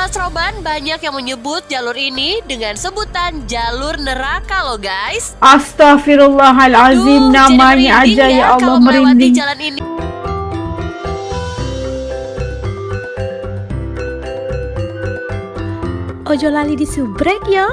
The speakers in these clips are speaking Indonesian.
Sobat Stroban, banyak yang menyebut jalur ini dengan sebutan jalur neraka loh guys. Astaghfirullahalazim, namanya aja ya Allah merinding. Jalan ini. Ojo lali disubrek ya.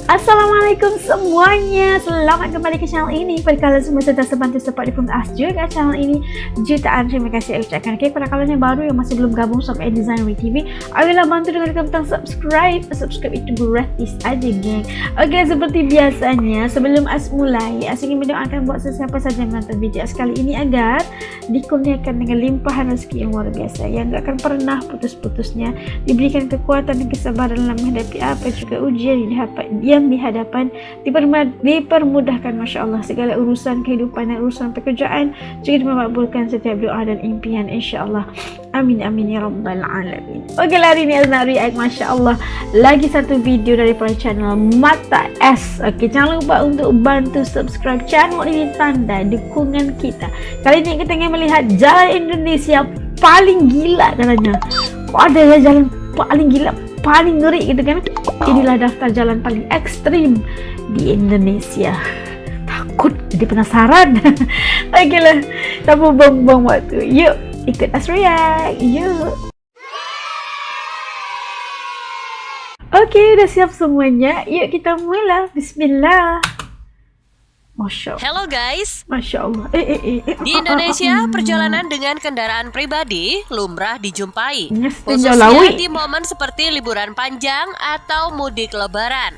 Assalamualaikum semuanya, selamat kembali ke channel ini. Pada kalian semua sudah sebantu support dukung juga channel ini, jutaan terima kasih saya ucapkan. Oke, pada kalian yang baru yang masih belum gabung sama Design TV, ayolah bantu dengan butang subscribe itu gratis aja geng. Oke, seperti biasanya sebelum mulai, ingin mendoakan buat sesiapa saja yang menonton video kali ini agar dikurniakan dengan limpahan rezeki yang luar biasa, yang gak akan pernah putus-putusnya, diberikan kekuatan dan kesabaran dalam menghadapi apa juga ujian yang di hadapan, dipermudahkan Masya Allah segala urusan kehidupan dan urusan pekerjaan, juga memakbulkan setiap doa dan impian Insya Allah. Amin amin ya rabbal alamin. Oke, hari ini Azna react Masya Allah lagi satu video dari channel Mata S. Oke, jangan lupa untuk bantu subscribe channel ini, tanda dukungan kita. Kali ini kita ingin melihat jalan Indonesia paling gila katanya. Kok ada ya jalan paling gila, paling ngeri gitu kan. Inilah daftar jalan paling ekstrim di Indonesia. Takut jadi penasaran. Oke lah, tanpa buang-buang waktu, yuk ikut react, yuk. Oke, udah siap semuanya, yuk kita mulai. Bismillah. Masya Allah. Hello guys. Masya Allah. Di Indonesia, perjalanan dengan kendaraan pribadi lumrah dijumpai, Yes, khususnya Lawi. di momen seperti liburan panjang atau mudik lebaran.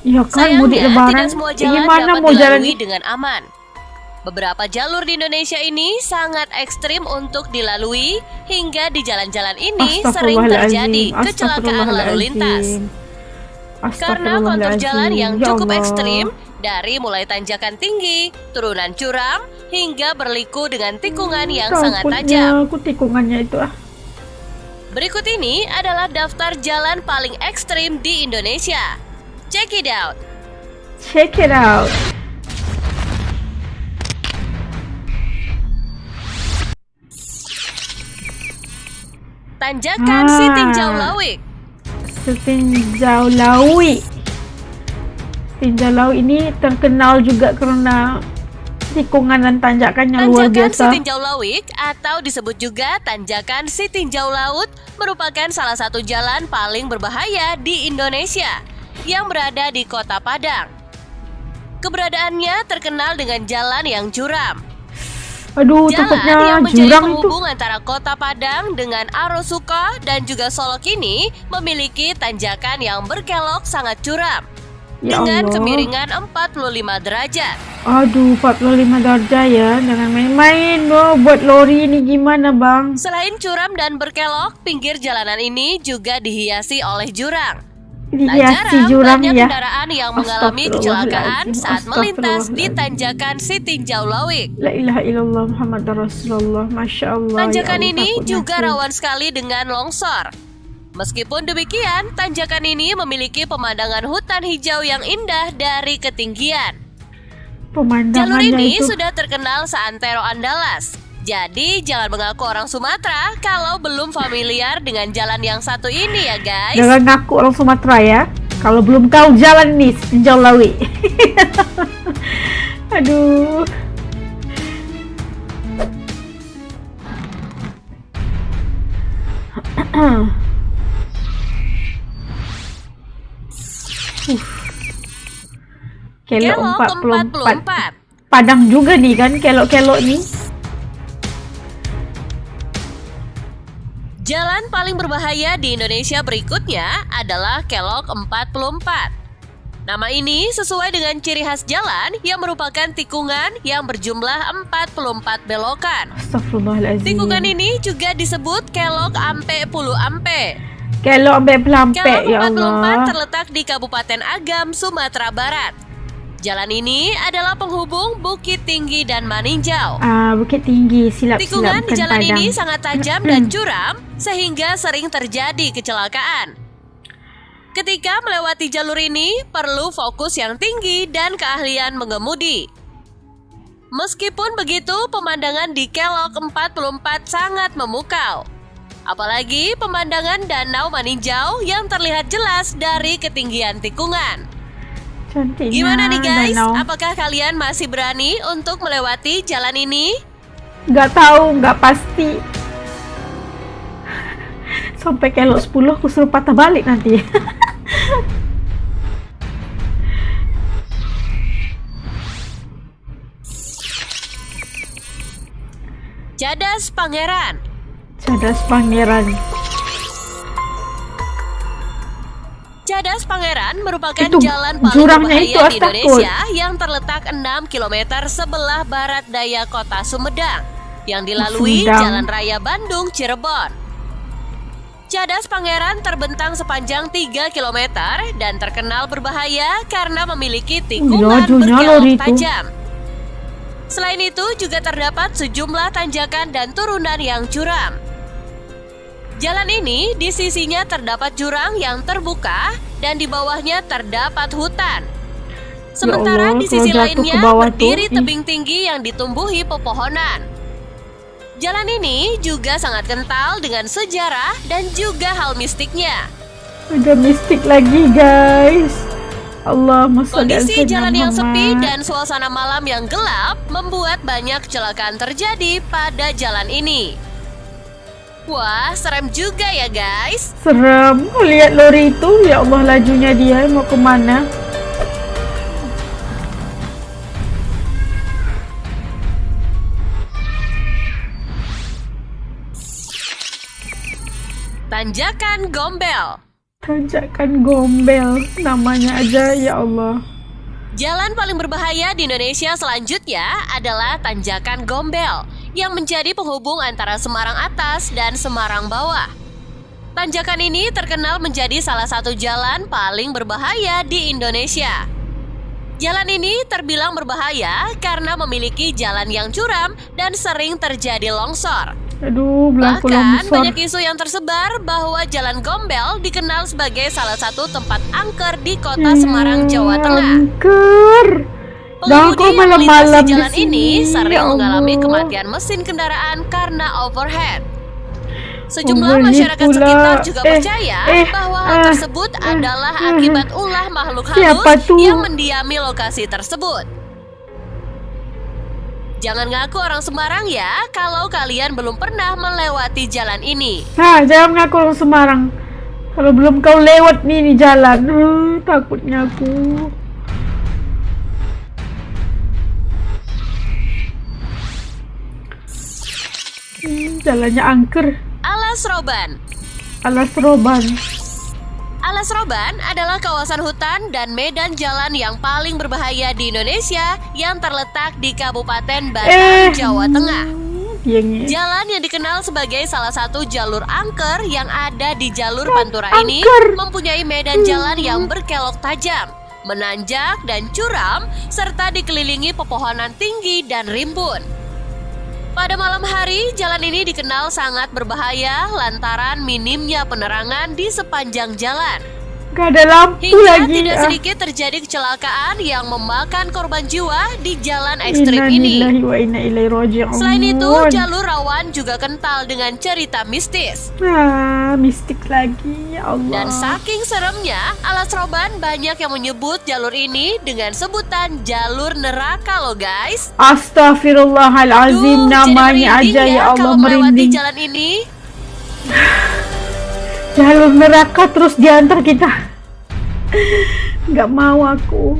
Ya kan, mudik Sayangnya, lebaran. tidak semua jalan Gimana dapat mau jalan? dilalui dengan aman. Beberapa jalur di Indonesia ini sangat ekstrim untuk dilalui, hingga di jalan-jalan ini sering terjadi kecelakaan lalu lintas. Karena kontur jalan yang Ya cukup Allah. ekstrim, dari mulai tanjakan tinggi, turunan curam, hingga berliku dengan tikungan yang sangat tajam. Aku tikungannya itu Berikut ini adalah daftar jalan paling ekstrim di Indonesia. Check it out. Check it out. Tanjakan Sitinjau Lawik. Sitinjau Lawi. Sitinjau Lawi ini terkenal juga karena tikungan dan tanjakannya luar Tanjakan biasa. Sitinjau Lawik atau disebut juga Tanjakan Sitinjau Laut merupakan salah satu jalan paling berbahaya di Indonesia yang berada di Kota Padang. Keberadaannya terkenal dengan jalan yang curam. Aduh, Jalan takutnya yang menjadi jurang itu. penghubung antara Kota Padang dengan Arosuka dan juga Solok ini memiliki tanjakan yang berkelok sangat curam. Ya Dengan Allah. kemiringan 45 derajat. Aduh, 45 derajat ya. Jangan main-main loh. Buat lori ini gimana bang? Selain curam dan berkelok, pinggir jalanan ini juga dihiasi oleh jurang. Tak Dihiasi jarang jurang banyak ya. kendaraan yang mengalami kecelakaan Astagfirullahaladzim, saat melintas di astagfirullahaladzim. Tanjakan Sitinjau Lawik. La ilaha illallah Muhammad Rasulullah. Masya Allah. Tanjakan ya Allah, ini takut juga aku. rawan sekali dengan longsor. Meskipun demikian, tanjakan ini memiliki pemandangan hutan hijau yang indah dari ketinggian. Jalur Pemandangannya ini itu. sudah terkenal seantero Andalas. Jadi jangan mengaku orang Sumatera kalau belum familiar dengan jalan yang satu ini ya guys. Jangan ngaku orang Sumatera ya. Kalau belum tahu jalan nih, Sitinjau Lawi. Aduh. Kelok Kelok 44. Padang juga nih kan kelok-kelok nih. Jalan paling berbahaya di Indonesia berikutnya adalah Kelok 44. Nama ini sesuai dengan ciri khas jalan yang merupakan tikungan yang berjumlah 44 belokan. Astagfirullahaladzim. Tikungan ini juga disebut Kelok Ampe Pulu Ampe. Kelok sampai pelampe Kelok ya 44 Allah. terletak di Kabupaten Agam, Sumatera Barat. Jalan ini adalah penghubung Bukit Tinggi dan Maninjau. Bukit Tinggi, silap-silap Tikungan di bukan jalan Padang. ini sangat tajam dan curam sehingga sering terjadi kecelakaan. Ketika melewati jalur ini perlu fokus yang tinggi dan keahlian mengemudi. Meskipun begitu, pemandangan di Kelok 44 sangat memukau. Apalagi pemandangan Danau Maninjau yang terlihat jelas dari ketinggian tikungan. Cantiknya Gimana nih guys? danau. Apakah kalian masih berani untuk melewati jalan ini? Nggak tahu, nggak pasti. Sampai kelok 10 aku suruh patah balik nanti. Cadas Pangeran. Cadas Pangeran. Cadas Pangeran merupakan Itu, jalan paling jurangnya berbahaya itu, di astagfirullah. Indonesia yang terletak 6 km sebelah barat daya kota Sumedang yang dilalui Sumedang. Jalan Raya Bandung Cirebon. Cadas Pangeran terbentang sepanjang 3 km dan terkenal berbahaya karena memiliki tikungan lajunya berkelok lori itu. tajam. Selain itu juga terdapat sejumlah tanjakan dan turunan yang curam. Jalan ini di sisinya terdapat jurang yang terbuka dan di bawahnya terdapat hutan. Sementara Allah, di sisi kalau jatuh ke lainnya bawah berdiri tuh, tebing tinggi yang ditumbuhi pepohonan. Jalan ini juga sangat kental dengan sejarah dan juga hal mistiknya. Ada mistik lagi guys. Allahumma sholli ala Kondisi sayyidina jalan yang sepi Muhammad. dan suasana malam yang gelap membuat banyak kecelakaan terjadi pada jalan ini. Wah, serem juga ya guys. Serem. Lihat lori itu, ya Allah, lajunya dia mau kemana? Tanjakan Gombel. Tanjakan Gombel, namanya aja, ya Allah. Jalan paling berbahaya di Indonesia selanjutnya adalah Tanjakan Gombel yang menjadi penghubung antara Semarang Atas dan Semarang Bawah. Tanjakan ini terkenal menjadi salah satu jalan paling berbahaya di Indonesia. Jalan ini terbilang berbahaya karena memiliki jalan yang curam dan sering terjadi longsor. Aduh, belangku Bahkan longsor. banyak isu yang tersebar bahwa Jalan Gombel dikenal sebagai salah satu tempat angker di kota Semarang, Jawa Tengah. Angker. Dah, kok Pengemudi yang melintasi malam-malam di jalan ini sini, sering ya mengalami Allah. kematian mesin kendaraan karena overhead. Sejumlah Overheat masyarakat pula. sekitar juga percaya bahwa hal tersebut adalah akibat ulah makhluk halus Siapa tuh? yang mendiami lokasi tersebut. Jangan ngaku orang Semarang ya kalau kalian belum pernah melewati jalan ini. Nah, jangan mengaku orang Semarang. Kalau belum kau lewat nih di jalan, takutnya aku. Jalannya angker. Alas Roban. Alas Roban. Alas Roban adalah kawasan hutan dan medan jalan yang paling berbahaya di Indonesia yang terletak di Kabupaten Batang, Jawa Tengah. Yang Jalan yang dikenal sebagai salah satu jalur angker yang ada di jalur Pantura ini angker. mempunyai medan jalan yang berkelok tajam, menanjak dan curam, serta dikelilingi pepohonan tinggi dan rimbun. Pada malam hari, jalan ini dikenal sangat berbahaya lantaran minimnya penerangan di sepanjang jalan. gak ada lampu Hingga lagi. tidak sedikit terjadi kecelakaan yang memakan korban jiwa di jalan ekstrim ini. Innalillahi wa inna ilaihi raji'un. Selain itu, jalur rawan juga kental dengan cerita mistis. Mistik lagi, ya Allah. Dan saking seremnya, Alas Roban banyak yang menyebut jalur ini dengan sebutan jalur neraka loh guys. Astaghfirullahalazim, Duh, namanya jadi aja merinding ya Allah, kalau melewati merinding. jalan ini. Jalur neraka terus diantar kita. Nggak mau aku.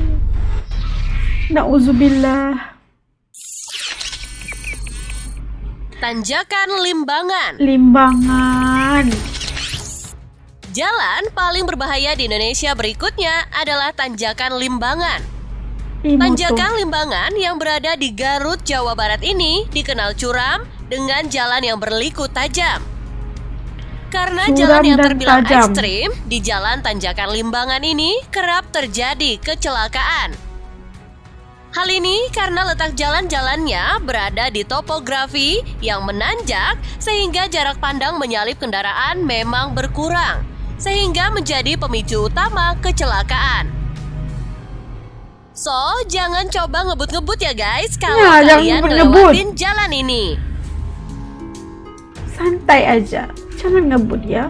Nauzubillah. Tanjakan Limbangan. Limbangan. Jalan paling berbahaya di Indonesia berikutnya adalah Tanjakan Limbangan. Imoto. Tanjakan Limbangan yang berada di Garut, Jawa Barat ini dikenal curam dengan jalan yang berliku tajam. Karena Curam jalan yang dan terbilang tajam. ekstrim, di jalan Tanjakan Limbangan ini kerap terjadi kecelakaan. Hal ini karena letak jalan-jalannya berada di topografi yang menanjak sehingga jarak pandang menyalip kendaraan memang berkurang, sehingga menjadi pemicu utama kecelakaan. So, jangan coba ngebut-ngebut ya guys kalau Ya, jangan kalian ngebut-ngebut. ngelewatin jalan ini. Santai aja. Jangan ngebut ya.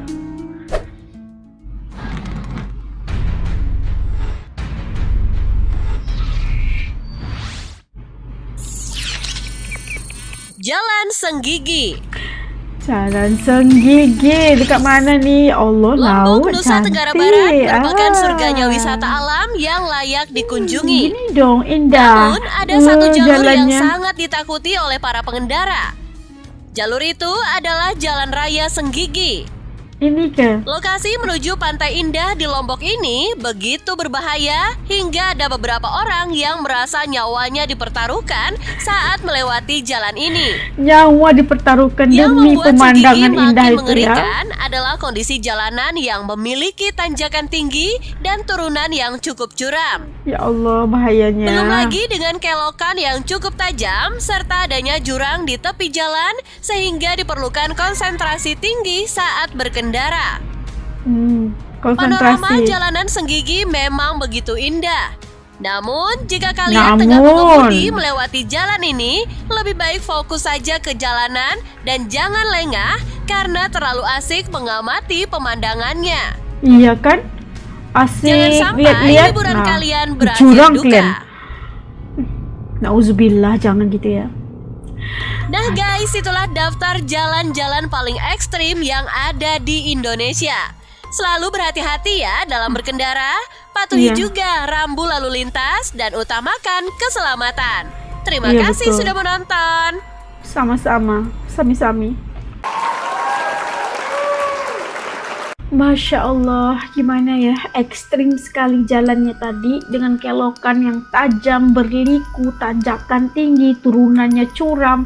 Jalan Senggigi. Jalan Senggigi dekat mana nih? Allah, Lombok, laut Nusa cantik. Tenggara Barat merupakan surganya wisata alam yang layak dikunjungi. Gini dong, indah. Namun ada satu jalur yang jalannya. sangat ditakuti oleh para pengendara. Jalur itu adalah Jalan Raya Senggigi. Ini ke? Lokasi menuju Pantai Indah di Lombok ini begitu berbahaya hingga ada beberapa orang yang merasa nyawanya dipertaruhkan saat melewati jalan ini. Nyawa dipertaruhkan Yang demi membuat pemandangan Senggigi indah makin itu ya. mengerikan adalah kondisi jalanan yang memiliki tanjakan tinggi dan turunan yang cukup curam. Ya Allah, bahayanya. Belum lagi dengan kelokan yang cukup tajam serta adanya jurang di tepi jalan sehingga diperlukan konsentrasi tinggi saat berkendara. Panorama Konsentrasi. jalanan Senggigi memang begitu indah. Namun, jika kalian tengah mengemudi melewati jalan ini, lebih baik fokus saja ke jalanan dan jangan lengah karena terlalu asik mengamati pemandangannya. Iya kan? Asik Jangan sampai lihat-lihat. liburan Nah, kalian berakhir jurang duka. kalian. Nauzubillah, jangan gitu ya. Nah guys, itulah daftar jalan-jalan paling ekstrim yang ada di Indonesia. Selalu berhati-hati ya dalam berkendara, patuhi Iya. juga rambu lalu lintas dan utamakan keselamatan. Terima Iya, kasih betul. sudah menonton. Sama-sama, sami-sami. Masya Allah, gimana ya, ekstrim sekali jalannya tadi dengan kelokan yang tajam, berliku, tanjakan tinggi, turunannya curam,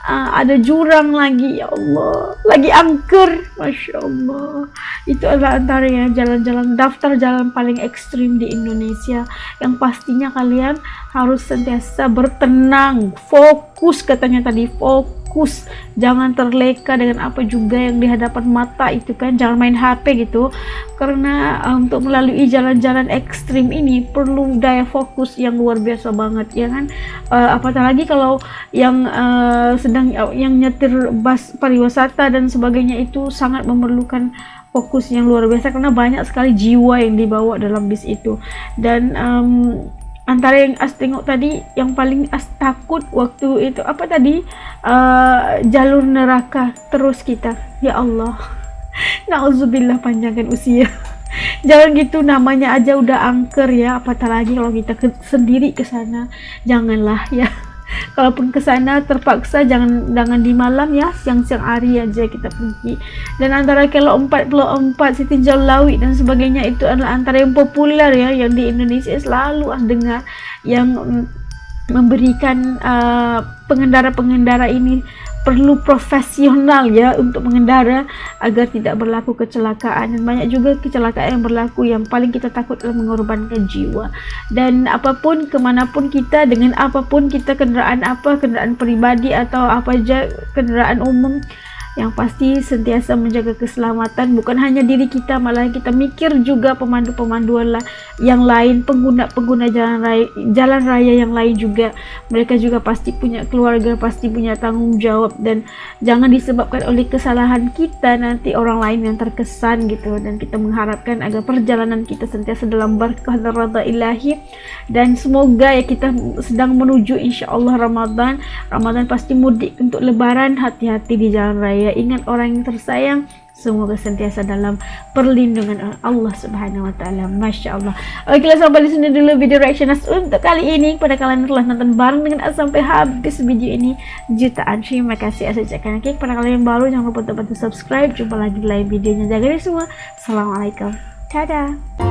ada jurang lagi, ya Allah, lagi angker, Masya Allah. Itu adalah antara ya jalan-jalan, daftar jalan paling ekstrim di Indonesia yang pastinya kalian harus sentiasa bertenang, fokus katanya tadi, fokus, jangan terleka dengan apa juga yang di hadapan mata itu kan, jangan main HP gitu, karena untuk melalui jalan-jalan ekstrim ini perlu daya fokus yang luar biasa banget ya kan. Apatah lagi kalau yang sedang yang nyetir bus pariwisata dan sebagainya itu sangat memerlukan fokus yang luar biasa karena banyak sekali jiwa yang dibawa dalam bis itu. Dan antara yang as tengok tadi, yang paling as takut waktu itu apa tadi, jalur neraka terus kita, ya Allah. Nauzubillah, panjangkan usia. Jangan gitu, namanya aja udah angker ya, apatah lagi kalau kita sendiri ke sana. Janganlah ya. Kalaupun ke sana terpaksa jangan di malam ya, siang-siang hari aja kita pergi. Dan antara Kelo 44, Sitinjau Laut dan sebagainya itu adalah antara yang populer ya, yang di Indonesia selalu dengar, yang memberikan pengendara-pengendara ini perlu profesional ya untuk mengendara agar tidak berlaku kecelakaan. Dan banyak juga kecelakaan yang berlaku yang paling kita takut adalah mengorbankan jiwa. Dan apapun, kemanapun kita, dengan apapun kita, kendaraan apa, kendaraan pribadi atau apa aja kendaraan umum, yang pasti sentiasa menjaga keselamatan bukan hanya diri kita, malah kita mikir juga pemandu-pemandu yang lain, pengguna-pengguna jalan raya yang lain juga. Mereka juga pasti punya keluarga, pasti punya tanggung jawab, dan jangan disebabkan oleh kesalahan kita nanti orang lain yang terkesan gitu. Dan kita mengharapkan agar perjalanan kita sentiasa dalam berkah dan ridha ilahi, dan semoga ya kita sedang menuju insyaallah Ramadan pasti mudik untuk lebaran. Hati-hati di jalan raya, ingat orang yang tersayang, semoga sentiasa dalam perlindungan Allah Subhanahu wa taala. Masya Allah. Oke, sampai di sini dulu video reaction As untuk kali ini. Pada kalian yang telah nonton bareng dengan As sampai habis video ini, jutaan terima kasih As ucapkan. Oke, pada kalian yang baru jangan lupa untuk bantu subscribe. Jumpa lagi di lain videonya. Jaga diri semua. Assalamualaikum. Dadah.